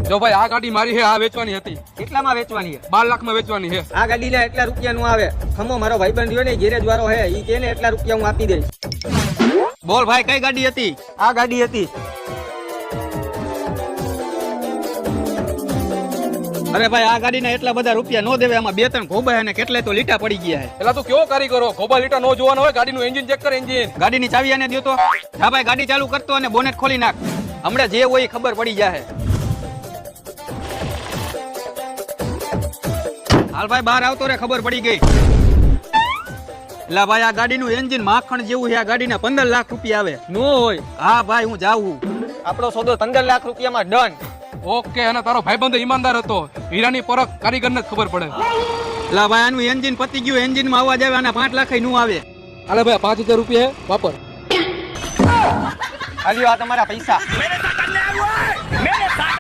જો ભાઈ આ ગાડી મારી છે, આ વેચવાની હતી, કેટલામાં વેચવાની છે? 12 લાખમાં વેચવાની છે. આ ગાડીના એટલા રૂપિયાનું આવે. ખમો મારો ભાઈબંધ રહ્યો ને ગેરેજ વાળો હે, ઈ કે ને એટલા રૂપિયા હું આપી દઈશ. બોલ ભાઈ, કઈ ગાડી હતી? આ ગાડી હતી. અરે ભાઈ, આ ગાડીના એટલા બધા રૂપિયા નો દેવે. આમાં 2-3 ખોબા અને કેટલાય તો લીટા પડી ગયા હે. એલા તું કેવો કારીગરો, ખોબા લીટા નો જોવાનો હોય, ગાડીનું એન્જિન ચેક કર. એન્જિન ગાડીની ચાવી આને દ્યો તો. હા ભાઈ, ગાડી ચાલુ કરતો અને બોનેટ ખોલી નાખ. હમણાં જે હોય ખબર પડી જાય. હાલ ભાઈ, બહાર આવતો રે, ખબર પડી ગઈ. લા ભાઈ, આ ગાડીનું એન્જિન માખણ જેવું છે. આ ગાડીના 15 લાખ રૂપિયા આવે. નો હોય. હા ભાઈ, હું જાઉં. આપણો સોદો 15 લાખ રૂપિયામાં ડન. ઓકે. અને તારો ભાઈબંધ ઈમાનદાર હતો, હીરાની પરખ કારીગરને જ ખબર પડે. લા ભાઈ, આનું એન્જિન પતી ગયું. એન્જિનમાં અવાજ આવે, આના 5 લાખ નું આવે. અલે ભાઈ, 5000 રૂપિયા વાપર. હાલ્યો, આ તમારા પૈસા.